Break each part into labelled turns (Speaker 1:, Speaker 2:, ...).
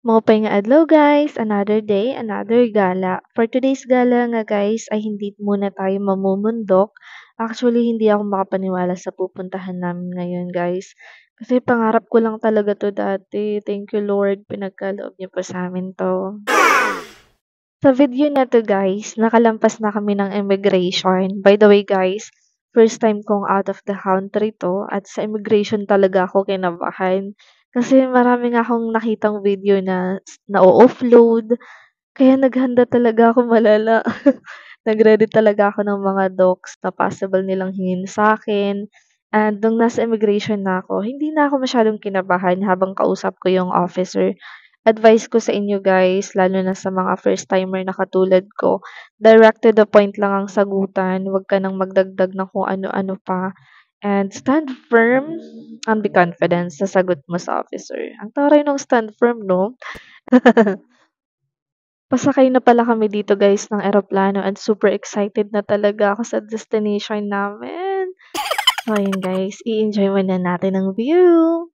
Speaker 1: Maupay nga adlaw guys, another day, another gala. For today's gala nga guys ay hindi muna tayo mamumundok. Actually, hindi ako makapaniwala sa pupuntahan namin ngayon guys. Kasi pangarap ko lang talaga to dati. Thank you Lord, pinagkaloob niyo pa sa amin to. Sa video na 'to guys, nakalampas na kami ng immigration. By the way guys, first time kong out of the country 'to at sa immigration talaga ako kinabahan. Kasi marami nga akong nakitang video na na-o-offload, kaya naghanda talaga ako malala. Nag-ready talaga ako ng mga docs na possible nilang hingin sa'kin. And nung nasa immigration na ako, hindi na ako masyadong kinabahan habang kausap ko yung officer. Advice ko sa inyo guys, lalo na sa mga first timer na katulad ko, direct to the point lang ang sagutan, huwag ka nang magdagdag ng kung ano-ano pa. And stand firm and be confident sa sagot mo sa officer. Ang taray nung stand firm, no? Pasakay na pala kami dito guys ng eroplano and super excited na talaga ako sa destination namin. So ayun guys, i-enjoy muna natin ang view.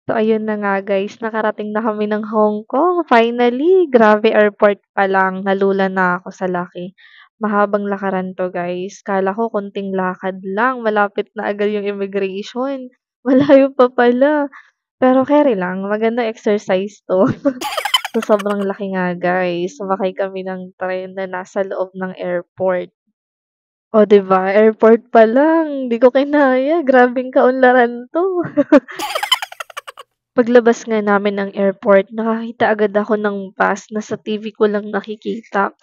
Speaker 1: So ayun na nga guys, nakarating na kami ng Hong Kong. Finally, grabe airport pa lang, nalula na ako sa laki. Mahabang lakaran 'to guys. Kala ko konting lakad lang, malapit na agad yung immigration. Malayo pa pala. Pero keri lang, magandang exercise 'to. So sobrang laki nga guys. Sumakay kami ng train na nasa loob ng airport. O 'di ba, airport pa lang, 'di ko kinaya, grabeng kaunlaran 'to. Paglabas nga namin ng airport, nakakita agad ako ng bus na sa TV ko lang nakikita.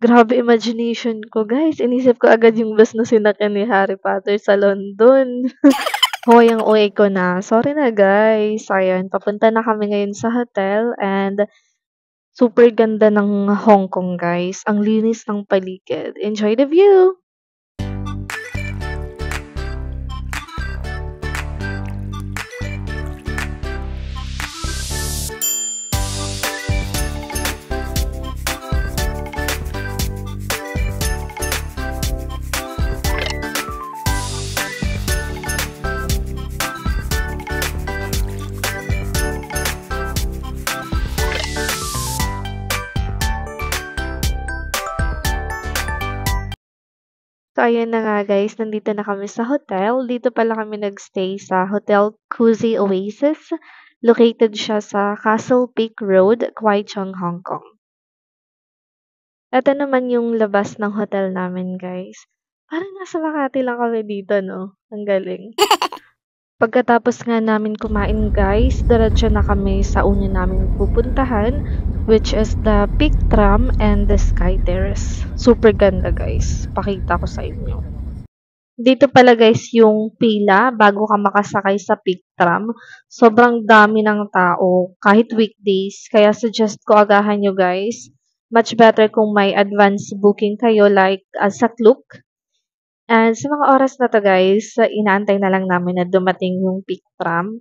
Speaker 1: Grabe imagination ko, guys. Inisip ko agad yung bus na sinakyan ni Harry Potter sa London. Hoy, ang OA ko na. Sorry na, guys. Ayan, papunta na kami ngayon sa hotel and super ganda ng Hong Kong, guys. Ang linis ng paligid. Enjoy the view! So, ayan na nga guys, nandito na kami sa hotel. Dito pala kami nagstay sa Hotel Cozy Oasis. Located siya sa Castle Peak Road, Kwai Chung, Hong Kong. Ito naman yung labas ng hotel namin guys. Parang nasa Makati lang kami dito, no? Ang galing. Pagkatapos nga namin kumain guys, diretso na kami sa una naming pupuntahan, which is the Peak Tram and the Sky Terrace. Super ganda guys. Pakita ko sa inyo. Dito pala guys yung pila bago ka makasakay sa Peak Tram. Sobrang dami ng tao kahit weekdays. Kaya suggest ko agahan nyo guys. Much better kung may advance booking kayo like sa Klook. And sa mga oras na 'to guys, inaantay na lang namin na dumating yung peak tram.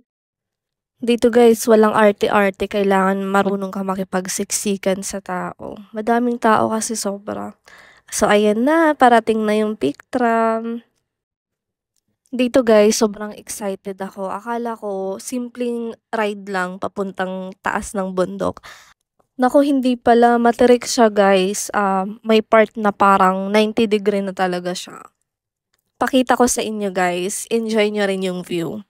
Speaker 1: Dito guys, walang arte-arte, kailangan marunong ka makipagsiksikan sa tao. Madaming tao kasi sobra. So ayan na, parating na yung peak tram. Dito guys, sobrang excited ako. Akala ko simpleng ride lang papuntang taas ng bundok. Naku, hindi pala, matirik siya guys. May part na parang 90 degree na talaga siya. Pakita ko sa inyo guys, enjoy nyo rin yung view.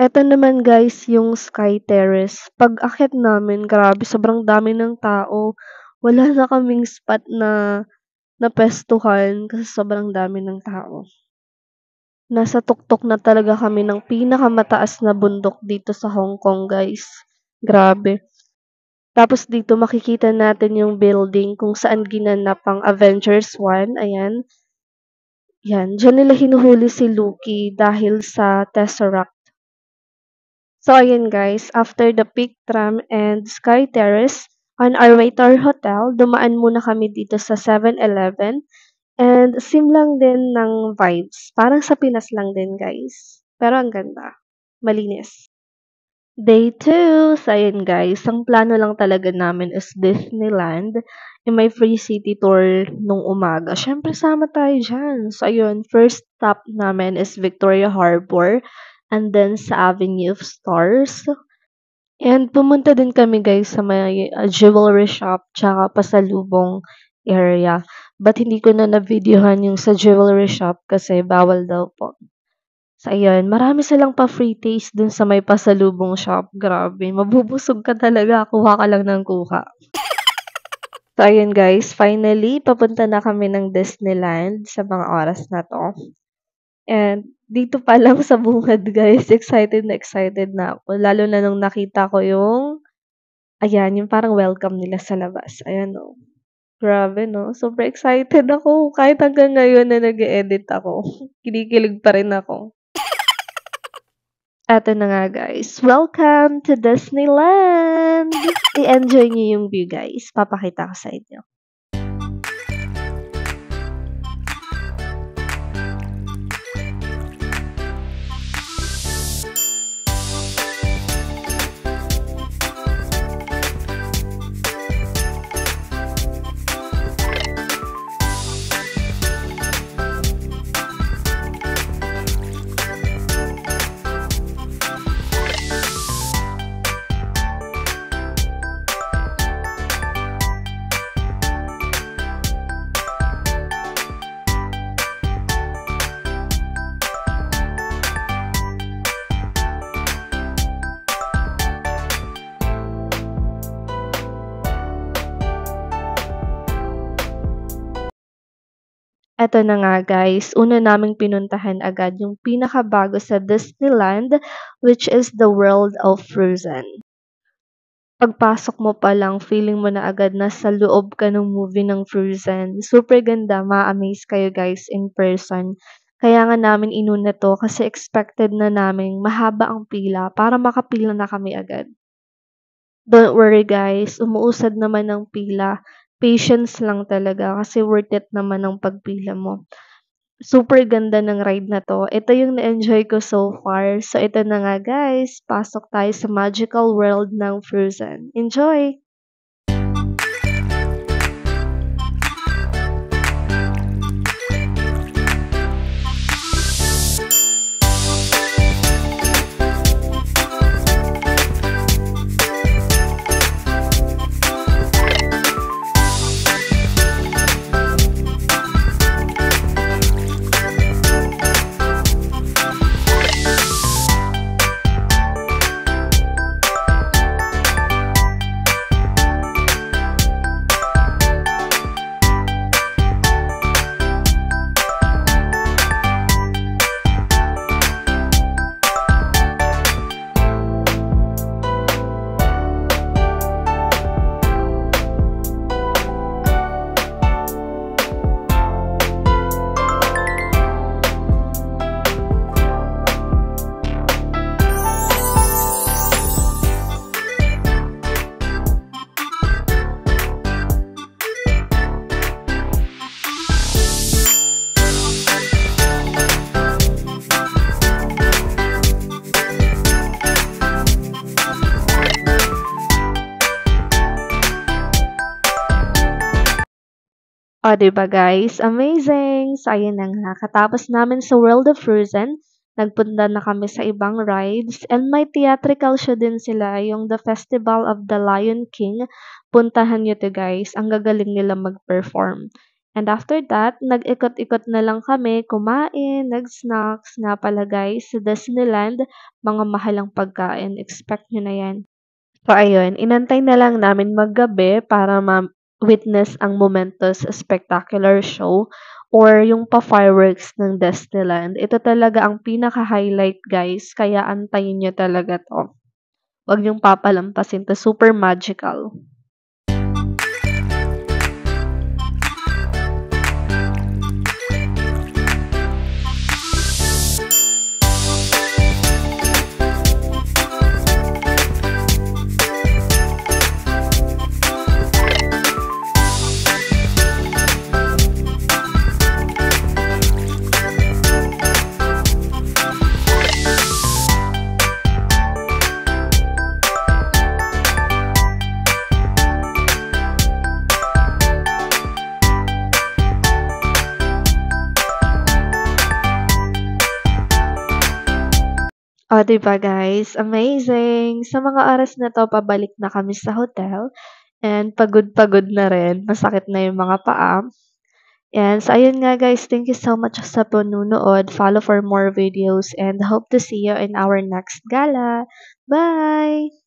Speaker 1: Eto naman guys yung Sky Terrace. Pag-akyat namin, grabe sobrang dami ng tao. Wala na kaming spot na napuwestuhan kasi sobrang dami ng tao. Nasa tuktok na talaga kami ng pinakamataas na bundok dito sa Hong Kong, guys. Grabe. Tapos dito makikita natin yung building kung saan ginanap ang Avengers 1, ayan. Yan, diyan nila hinuhuli si Loki dahil sa Tesseract. So ayan guys, after the Peak Tram and Sky Terrace, on our way to our hotel, dumaan muna kami dito sa 7-Eleven and sim lang din ng vibes. Parang sa Pinas lang din guys. Pero ang ganda. Malinis. Day 2. So ayun guys, ang plano lang talaga namin is Disneyland. May free city tour nung umaga. Siyempre sama tayo dyan. So ayun, first stop namin is Victoria Harbor and then sa Avenue of Stars. And pumunta din kami guys sa may jewelry shop tsaka pasalubong area. But hindi ko na na-videohan yung sa jewelry shop kasi bawal daw po. So ayun, marami silang pa-free taste dun sa may pasalubong shop. Grabe, mabubusog ka talaga, kuha ka lang ng kuha. So ayun guys, finally, papunta na kami ng Disneyland sa mga oras na 'to. And dito pa lang sa bungad guys, excited na ako. Lalo na nung nakita ko yung ayan, yung parang welcome nila sa labas. Ayan oh. Grabe 'no, super excited ako. Kahit hanggang ngayon na nag-e-edit ako, kinikilig pa rin ako. Eto na nga guys, welcome to Disneyland! I-enjoy niyo yung view guys, papakita ko sa inyo. Eto na nga guys, una naming pinuntahan agad yung pinakabago sa Disneyland, which is the World of Frozen. Pagpasok mo pa lang, feeling mo na agad nasa loob ka ng movie ng Frozen. Super ganda, ma-amaze kayo guys in person. Kaya nga namin inuna to kasi expected na namin mahaba ang pila para makapila na kami agad. Don't worry guys, umuusad naman ang pila. Patience lang talaga kasi worth it naman ang pagpila mo. Super ganda ng ride na 'to. Ito yung na-enjoy ko so far. So ito na nga guys, pasok tayo sa magical world ng Frozen. Enjoy! Oh, 'di ba guys? Amazing! So, ayun na nga. Katapos namin sa World of Frozen, nagpunta na kami sa ibang rides and may theatrical show din sila, yung The Festival of the Lion King. Puntahan nyo 'to guys. Ang gagaling nila mag-perform. And after that, nag-ikot-ikot na lang kami, kumain, nag-snacks. Nga pala guys, sa Disneyland, mga mahalang pagkain. Expect nyo na yan. So ayun, inantay na lang namin maggabi para ma-witness ang momentous spectacular show. or yung pa-fireworks ng Disneyland. Ito talaga ang pinaka-highlight guys, kaya antayin niyo talaga 'to. Wag niyong papalampasin 'to, super magical. Oh, 'di ba guys, amazing! Sa mga oras na 'to pabalik na kami sa hotel and pagod-pagod na rin, masakit na yung mga paa. And so ayun nga guys, thank you so much sa panunood. Follow for more videos and hope to see you in our next gala. Bye!